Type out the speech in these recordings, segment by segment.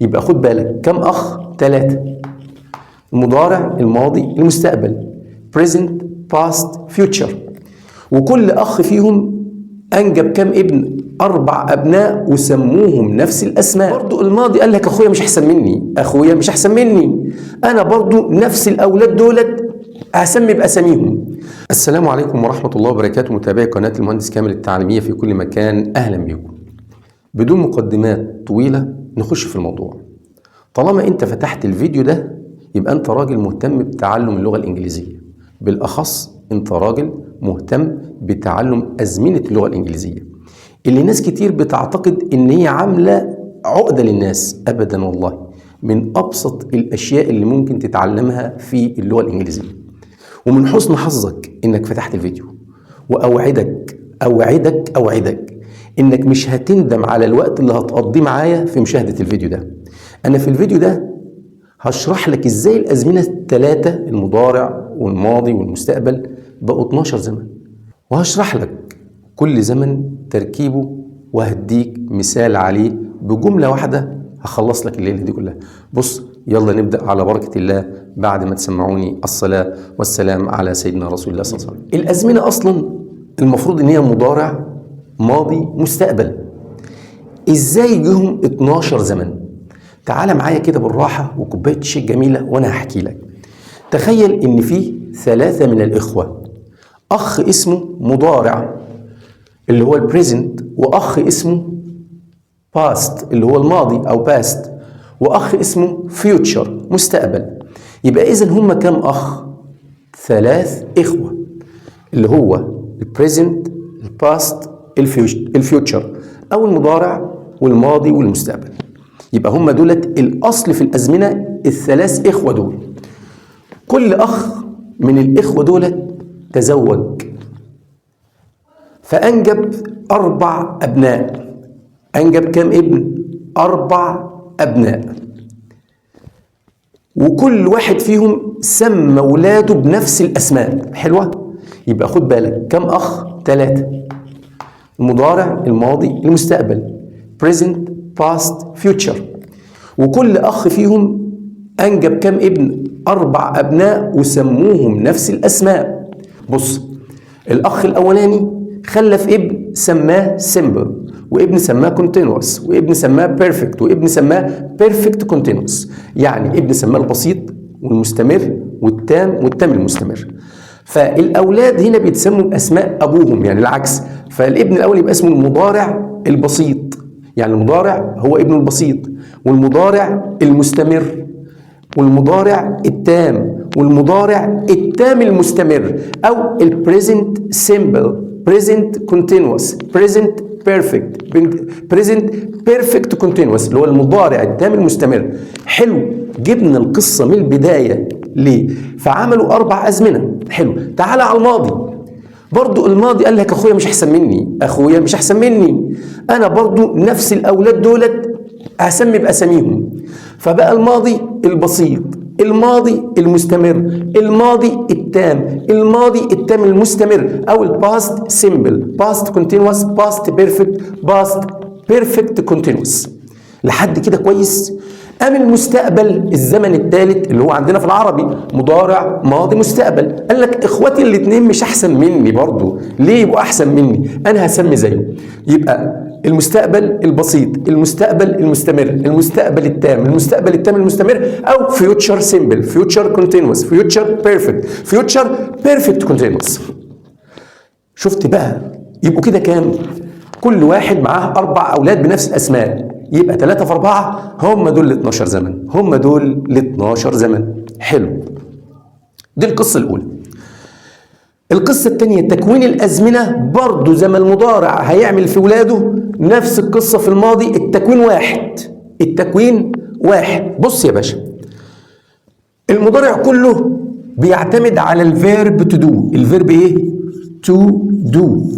يبقى خد بالك كم أخ؟ 3. المضارع، الماضي، المستقبل، present past future. وكل أخ فيهم أنجب كم ابن؟ 4 أبناء وسموهم نفس الأسماء. برضو الماضي قال لك أخويا مش أحسن مني، أخويا مش أحسن مني، أنا برضو نفس الأولاد دولت هسمي بأساميهم. السلام عليكم ورحمة الله وبركاته، متابعي قناة المهندس كامل التعليمية في كل مكان، أهلا بكم. بدون مقدمات طويلة نخش في الموضوع. طالما أنت فتحت الفيديو ده يبقى أنت راجل مهتم بتعلم اللغة الإنجليزية، بالأخص أنت راجل مهتم بتعلم أزمنة اللغة الإنجليزية اللي ناس كتير بتعتقد إن هي عاملة عقدة للناس. أبدا والله، من أبسط الأشياء اللي ممكن تتعلمها في اللغة الإنجليزية. ومن حسن حظك إنك فتحت الفيديو، وأوعدك إنك مش هتندم على الوقت اللي هتقضيه معايا في مشاهدة الفيديو ده. أنا في الفيديو ده هشرح لك إزاي الأزمنة الثلاثة، المضارع والماضي والمستقبل، بقوا 12 زمن، وهشرح لك كل زمن تركيبه، وهديك مثال عليه بجملة واحدة هخلص لك الليلة دي كلها. بص، يلا نبدأ على بركة الله بعد ما تسمعوني الصلاة والسلام على سيدنا رسول الله صلى الله عليه وسلم. الأزمنة أصلا المفروض إن هي مضارع، ماضي، مستقبل. إزاي جهم 12 زمن؟ تعال معايا كده بالراحة وكوباية شاي جميلة وأنا هحكي لك. تخيل إن في 3 من الإخوة، أخ اسمه مضارع اللي هو البريزنت، وأخ اسمه باست اللي هو الماضي أو باست، وأخ اسمه فيوتشر مستقبل. يبقى إذن هم كم أخ؟ 3 إخوة، اللي هو البريزنت، الباست، الفيوتشر، أو المضارع والماضي والمستقبل. يبقى هم دولت الأصل في الأزمنة، ال3 إخوة دول. كل أخ من الإخوة دولت تزوج فأنجب 4 أبناء. أنجب كم ابن؟ 4 أبناء، وكل واحد فيهم سمى ولاده بنفس الأسماء. حلوة؟ يبقى خد بالك كم أخ؟ 3. المضارع، الماضي، المستقبل، present past future. وكل أخ فيهم أنجب كم ابن؟ 4 أبناء وسموهم نفس الأسماء. بص، الأخ الأولاني خلف ابن سماه simple، وابن سماه continuous، وابن سماه perfect، وابن سماه perfect continuous. يعني ابن سماه البسيط والمستمر والتام المستمر. فالأولاد هنا بيتسموا بأسماء أبوهم، يعني العكس. فالابن الأول يبقى اسمه المضارع البسيط، يعني المضارع هو ابن البسيط، والمضارع المستمر، والمضارع التام، والمضارع التام المستمر، أو البريزنت سيمبل، بريزنت كونتينوس، بريزنت بيرفكت، بريزنت بيرفكت كونتينوس، اللي هو المضارع التام المستمر. حلو، جبنا القصة من البداية. ليه؟ فعملوا 4 أزمنة. حلو، تعال على الماضي. برضو الماضي قال لك أخويا مش أحسن مني، أخويا مش أحسن مني، أنا برضو نفس الأولاد دولت هسمي بأساميهم. فبقى الماضي البسيط، الماضي المستمر، الماضي التام، الماضي التام المستمر، أو الباست سيمبل، باست كونتينوس، باست بيرفكت، باست بيرفكت كونتينوس. لحد كده كويس؟ أم المستقبل، الزمن الثالث اللي هو عندنا في العربي مضارع، ماضي، مستقبل. قال لك إخواتي الاثنين مش أحسن مني برضو، ليه يبقوا أحسن مني؟ أنا هسمي زيه. يبقى المستقبل البسيط، المستقبل المستمر، المستقبل التام، المستقبل التام المستمر، أو فيوتشر سيمبل، فيوتشر كونتينوس، فيوتشر بيرفكت، فيوتشر بيرفكت كونتينوس. شفت بقى؟ يبقوا كده كام؟ كل واحد معاه 4 أولاد بنفس الأسماء، يبقى 3 في 4 هم دول ال 12 زمن، هم دول ال 12 زمن. حلو، دي القصة الأولى. القصة الثانية تكوين الأزمنة، برضو زي ما المضارع هيعمل في ولاده نفس القصة في الماضي. التكوين واحد. بص يا باشا، المضارع كله بيعتمد على الفيرب تو دو. الفيرب ايه؟ تو دو.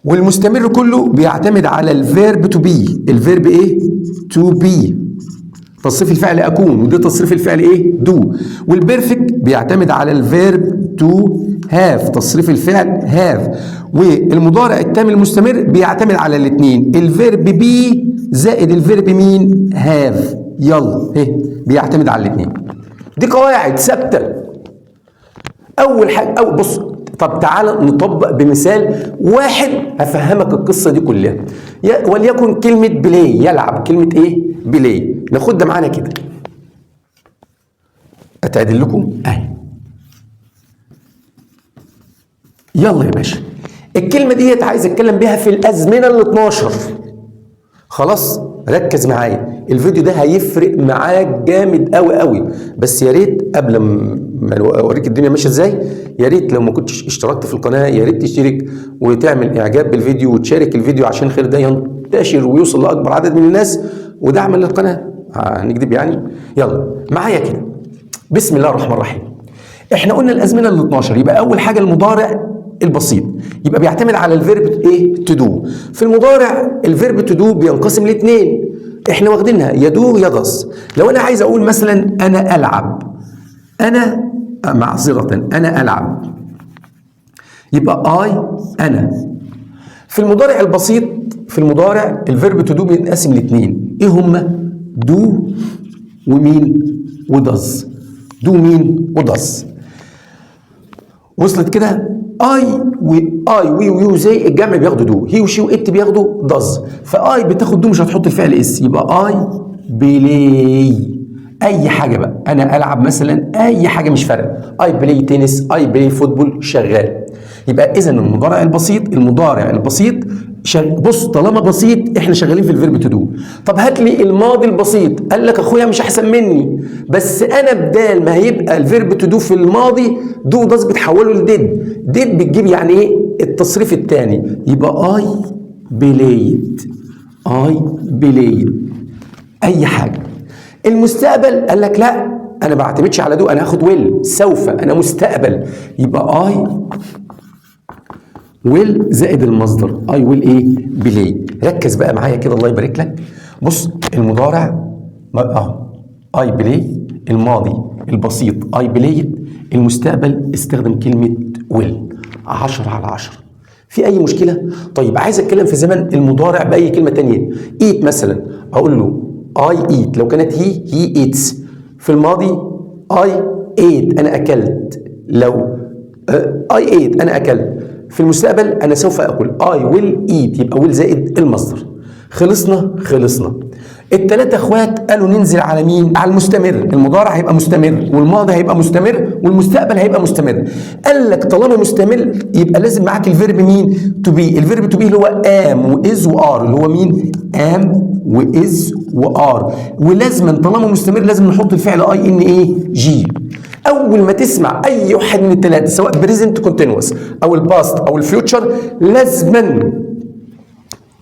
والمستمر كله بيعتمد على الفيرب تو بي. الفيرب ايه؟ تو بي. تصريف الفعل اكون، ودي تصريف الفعل ايه؟ دو. والبيرفكت بيعتمد على الفيرب تو هاف، تصريف الفعل هاف. والمضارع التام المستمر بيعتمد على الاثنين، الفيرب بي زائد الفيرب مين؟ هاف. يلا بيعتمد على الاثنين. دي قواعد ثابته. اول حاجه بص، طب تعالى نطبق بمثال واحد هفهمك القصه دي كلها. وليكن كلمه بلاي، يلعب، كلمه ايه؟ بلاي. ناخد ده معانا كده، اتعدل لكم اهي. يلا يا باشا، الكلمه ديت عايز اتكلم بيها في الازمنه ال 12. خلاص ركز معايا، الفيديو ده هيفرق معاك جامد قوي قوي. بس يا ريت قبل ما اوريك الدنيا ماشيه ازاي، يا ريت لو ما كنتش اشتركت في القناه يا ريت تشترك وتعمل اعجاب بالفيديو وتشارك الفيديو عشان الخير ده ينتشر ويوصل لاكبر عدد من الناس، ودعما للقناه. هنكذب يعني؟ يلا معايا كده، بسم الله الرحمن الرحيم. احنا قلنا الازمنه ال 12، يبقى اول حاجه المضارع البسيط، يبقى بيعتمد على الفيرب ايه؟ تو دو. في المضارع الفيرب تو دو بينقسم لاثنين، احنا واخدينها يا دو يا داز. لو انا عايز اقول مثلا انا العب، انا معذره انا العب، يبقى انا. في المضارع البسيط، في المضارع الفيرب تو دو بينقسم لاثنين، ايه هما؟ دو ومين؟ وداز. دو مين؟ وداز. وصلت كده؟ اي وي ويو زي الجمع بياخدوا دو، هي وشي وات بياخدوا داز. فاي بتاخد دو مش هتحط الفعل اس، يبقى اي بلاي. اي حاجه بقى، انا العب مثلا اي حاجه مش فارقه، اي بلاي تنس، اي بلاي فوتبول، شغال. يبقى اذا المضارع البسيط، بص طالما بسيط احنا شغالين في الفيرب تو دو. طب هات لي الماضي البسيط، قال لك اخويا مش احسن مني، بس انا بدال ما هيبقى الفيرب تو دو في الماضي دو داز بتحوله لديد. ديد بتجيب يعني ايه؟ التصريف الثاني، يبقى اي بلايد. اي حاجه. المستقبل قال لك لا انا ما بعتمدش على دو، انا هاخد ويل، سوف، انا مستقبل، يبقى اي ويل زائد المصدر اي ويل ايه؟ بلاي. ركز بقى معايا كده الله يبارك لك. بص المضارع اي بلاي، الماضي البسيط اي بلايد، المستقبل استخدم كلمه ويل. 10 على 10. في اي مشكله؟ طيب عايز اتكلم في زمن المضارع باي كلمه تانية. ايت مثلا اقول له اي ايت، لو كانت هي ايتس. في الماضي اي ايت انا اكلت، لو اي ايت انا اكلت. في المستقبل انا سوف اكل، اي ويل ايت، يبقى ويل زائد المصدر. خلصنا. الثلاثه اخوات قالوا ننزل على مين؟ على المستمر. المضارع هيبقى مستمر، والماضي هيبقى مستمر، والمستقبل هيبقى مستمر. قال لك طالما مستمر يبقى لازم معاك الفيرب مين؟ تو بي. الفيرب تو بي اللي هو ام واز وار، اللي هو مين؟ ام واز وار. ولازم طالما مستمر لازم نحط الفعل اي ان ايه؟ جي. اول ما تسمع اي واحد من الثلاثه سواء بريزنت كونتينوس او الباست او الفيوتشر لازما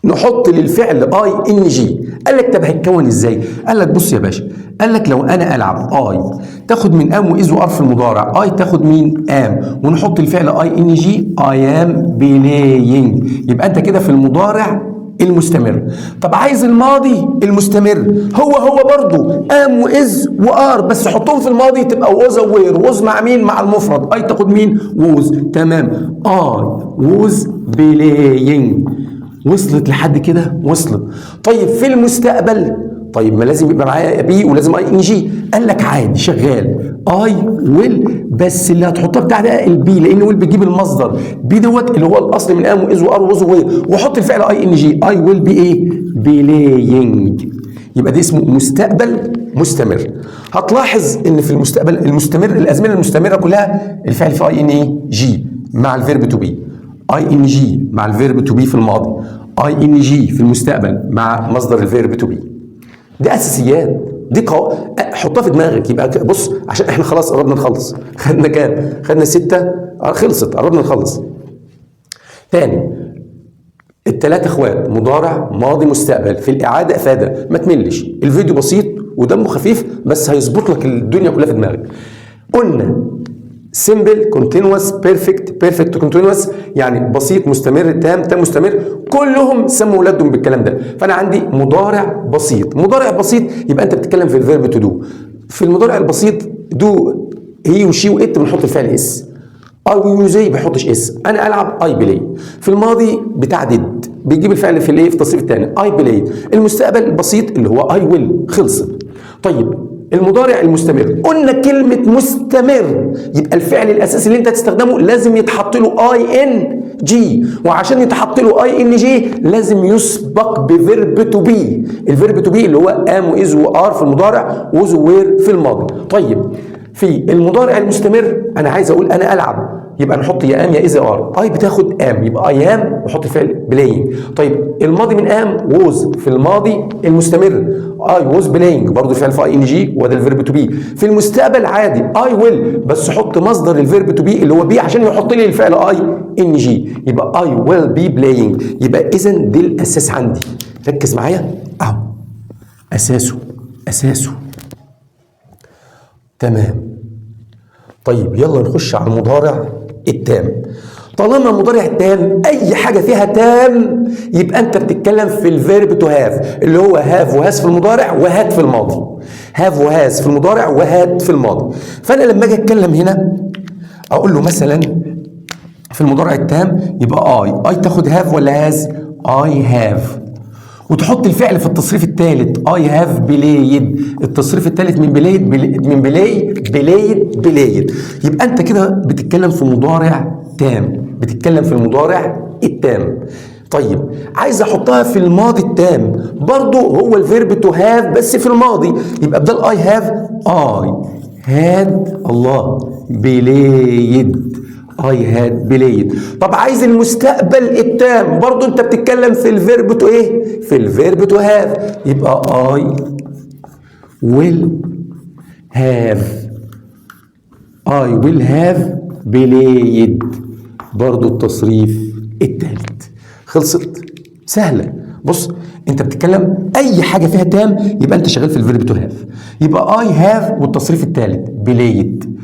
نحط للفعل اي ان جي. قال لك طب هيتكون ازاي؟ قال لك بص يا باشا، قال لك لو انا العب اي تاخد من ام واز وار في المضارع، اي تاخد مين؟ ام، ونحط الفعل اي ان جي، اي ام بلاينج. يبقى انت كده في المضارع المستمر. طب عايز الماضي المستمر، هو برضو ام واز وار، بس حطهم في الماضي تبقى ووز وير. ووز مع مين؟ مع المفرد، اي تاخد مين؟ ووز. تمام، اي ووز بلاينج. وصلت لحد كده؟ وصلت. طيب في المستقبل، طيب ما لازم يبقى معايا بي ولازم اي ان جي. قال لك عادي شغال اي ويل، بس اللي هتحطها بتاع ده البي، لان ويل بتجيب المصدر بي دوت اللي هو الاصل من ام واز وار ووز وير، وحط الفعل اي ان جي، اي ويل بي ايه؟ بلاينج. يبقى ده اسمه مستقبل مستمر. هتلاحظ ان في المستقبل المستمر الازمنه المستمره كلها الفعل في اي ان ايه؟ جي مع الفيرب تو بي، اي ان جي مع الفيرب تو بي في الماضي، اي ان جي في المستقبل مع مصدر الفيرب تو بي. دي اساسيات، دي حطها في دماغك. يبقى بص عشان احنا خلاص قربنا نخلص. خدنا كام؟ خدنا 6. خلصت، قربنا نخلص. تاني، الثلاثه اخوات مضارع ماضي مستقبل، في الاعاده افاده. ما تملش، الفيديو بسيط ودمه خفيف بس هيظبط لك الدنيا كلها في دماغك. قلنا سيمبل، كونتينوس، بيرفكت كونتينوس، يعني بسيط، مستمر، تام مستمر، كلهم سموا ولادهم بالكلام ده. فانا عندي مضارع بسيط. مضارع بسيط يبقى انت بتتكلم في الفيرب تو دو. في المضارع البسيط دو هي وشي وات بنحط الفعل اس. اي ويوزي بيحطش اس. انا العب اي بلاي. في الماضي بتاع ديد بيجيب الفعل في الايه، في التصريف الثاني اي بلاي. المستقبل البسيط اللي هو اي ويل. خلصت. طيب المضارع المستمر، قلنا كلمة مستمر يبقى الفعل الأساسي اللي أنت هتستخدمه لازم يتحط له اي ان جي، وعشان يتحط له اي ان جي لازم يسبق بفيرب تو بي. الفيرب تو بي اللي هو ام واز وار في المضارع، وز ووير في الماضي. طيب في المضارع المستمر انا عايز اقول انا العب، يبقى نحط يا ام يا از ار. اي بتاخد ام يبقى اي ام وحط الفعل بلاينج. طيب الماضي من ام ووز في الماضي المستمر، اي ووز بلاينج برضه الفعل في اي ان جي وده الفيرب تو بي. في المستقبل عادي اي ويل، بس حط مصدر الفيرب تو بي اللي هو بي عشان يحط لي الفعل اي ان جي، يبقى اي ويل بي بلاينج. يبقى اذا دي الاساس عندي. ركز معايا اهو، اساسه تمام. طيب يلا نخش على المضارع التام. طالما المضارع تام اي حاجه فيها تام يبقى انت بتتكلم في الفيرب تو هاف اللي هو هاف وهاز في المضارع وهات في الماضي. هاف وهاز في المضارع وهات في الماضي. فانا لما اجي اتكلم هنا اقول له مثلا في المضارع التام يبقى اي تاخد هاف ولا هاز؟ اي هاف، وتحط الفعل في التصريف الثالث اي هاف بلايد. التصريف الثالث من بلايد. يبقى انت كده بتتكلم في مضارع تام، بتتكلم في المضارع التام. طيب عايز احطها في الماضي التام برضو هو الفيرب تو هاف بس في الماضي، يبقى بدل اي هاف اي هاد الله بلايد. اي هاد بلايد. طب عايز المستقبل التام برضو انت بتتكلم في الفيرب تو ايه؟ في الفيرب تو هاف، يبقى اي ويل هاف. اي ويل هاف بلايد برضو التصريف الثالث. خلصت؟ سهله. بص انت بتتكلم اي حاجه فيها تام يبقى انت شغال في الفيرب تو هاف، يبقى اي هاف والتصريف الثالث بلايد.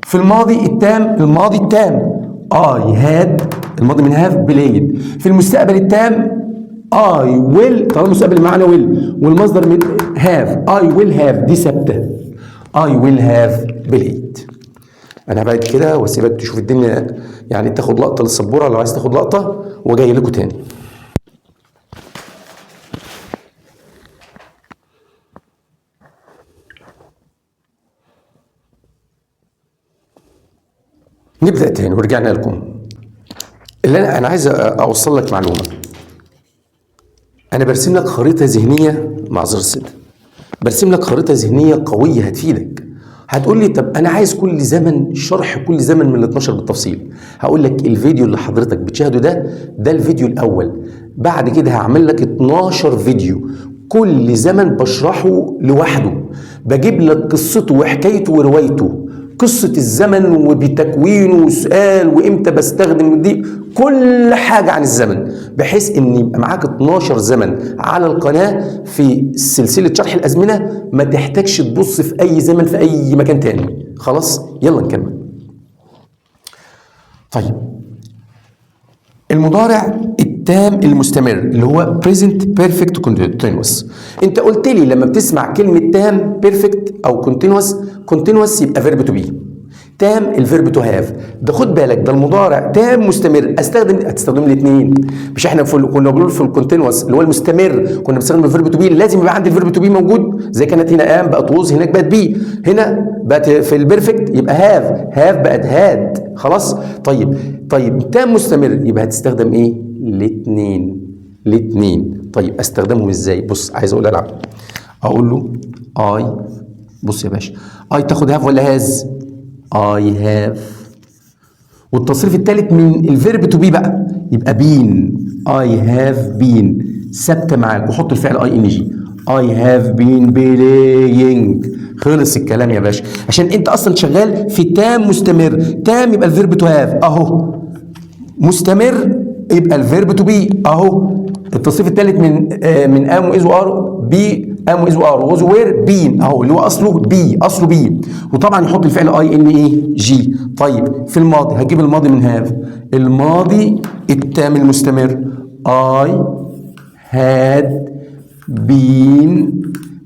في الماضي التام اي هاد الماضي من هاف بلايد. في المستقبل التام اي ويل، طالما المستقبل معانا ويل والمصدر من هاف اي ويل هاف دي ثابته، اي ويل هاف بلايد. انا هبعد كده واسيبك تشوف الدنيا، يعني تاخد لقطه للسبوره لو عايز تاخد لقطه، وجاي لكم تاني. نبدأ تاني ورجعنا لكم. اللي أنا عايز أوصل لك معلومة. أنا برسم لك خريطة ذهنية، معذرة السيد، برسم لك خريطة ذهنية قوية هتفيدك. هتقول لي طب أنا عايز كل زمن شرح كل زمن من ال 12 بالتفصيل. هقول لك الفيديو اللي حضرتك بتشاهده ده الفيديو الأول. بعد كده هعمل لك 12 فيديو كل زمن بشرحه لوحده، بجيب لك قصته وحكايته وروايته، قصة الزمن وبتكوينه وسؤال وامتى بستخدم دي، كل حاجة عن الزمن، بحيث ان يبقى معاك 12 زمن على القناة في سلسلة شرح الأزمنة، ما تحتاجش تبص في أي زمن في أي مكان تاني. خلاص يلا نكمل. طيب المضارع التام المستمر اللي هو present perfect continuous. انت قلت لي لما بتسمع كلمة تام perfect او continuous يبقى verb to be. تام الفيرب تو هاف. ده خد بالك ده المضارع تام مستمر، هتستخدم الاثنين. مش احنا كنا بنقول في الكونتينوس اللي هو المستمر كنا بنستخدم الفيرب تو بي، لازم يبقى عندي الفيرب تو بي موجود، زي كانت هنا ام بقت ووز، هناك بقت بي، هنا بقت في البيرفكت يبقى هاف بقت هاد. خلاص. طيب تام مستمر يبقى هتستخدم ايه؟ الاثنين. طيب استخدمهم ازاي؟ بص عايز العب، اقول له اي، بص يا باشا، اي تاخد هاف ولا هاز؟ I have. والتصريف الثالث من الفيرب تو بي بقى يبقى بين. I have been ثابته معاك، وحط الفعل اي ان جي. I have been playing. خلص الكلام يا باشا، عشان انت اصلا شغال في تام مستمر. تام يبقى الفيرب تو هاف اهو، مستمر يبقى الفيرب تو بي اهو. التصريف الثالث من ام واز وار بي ام واز وار ووز وير بين اهو اللي هو اصله بي، اصله بي، وطبعا يحط الفعل اي ان ايه جي. طيب في الماضي هجيب الماضي من هاف، الماضي التام المستمر اي هاد بين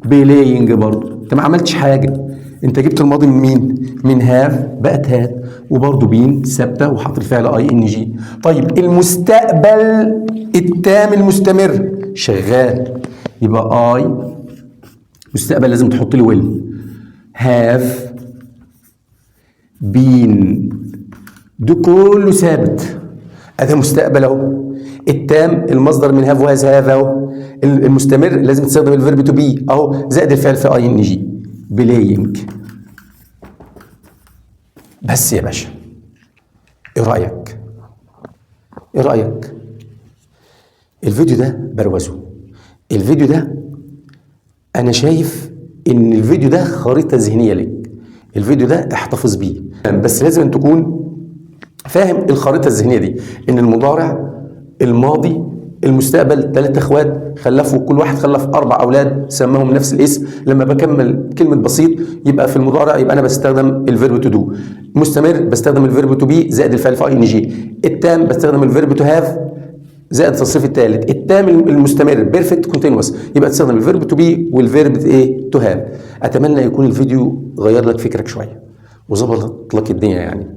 بلاينج، برضه انت ما عملتش حاجه، انت جبت الماضي من مين؟ من هاف بقت هاد، وبرضه بين ثابته وحط الفعل اي ان جي. طيب المستقبل التام المستمر شغال، يبقى اي مستقبل لازم تحط لي ويل، هاف بين، ده كله ثابت، ادي مستقبل اهو. التام المصدر من هاف وهاز هاف اهو، المستمر لازم تستخدم الفيرب تو بي اهو زائد الفعل في اي ان جي بلاينج. بس يا باشا ايه رايك؟ ايه رايك؟ الفيديو ده بروزه، الفيديو ده انا شايف ان الفيديو ده خريطه ذهنيه لك، الفيديو ده احتفظ بيه، بس لازم أن تكون فاهم الخريطه الذهنيه دي، ان المضارع الماضي المستقبل 3 اخوات خلفوا، كل واحد خلف 4 اولاد سماهم نفس الاسم، لما بكمل كلمه بسيط يبقى في المضارع يبقى انا بستخدم الفيرب تو دو، مستمر بستخدم الفيرب تو بي زائد الفعل في اي ان جي، التام بستخدم الفيرب تو هاف زائد التصريف الثالث، التام المستمر بيرفكت كونتينوس يبقى تستخدم الفيرب تو بي والفيرب ايه تو هاف. اتمنى يكون الفيديو غير لك فكرك شويه وظبط لك الدنيا يعني،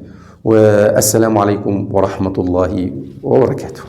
والسلام عليكم ورحمه الله وبركاته.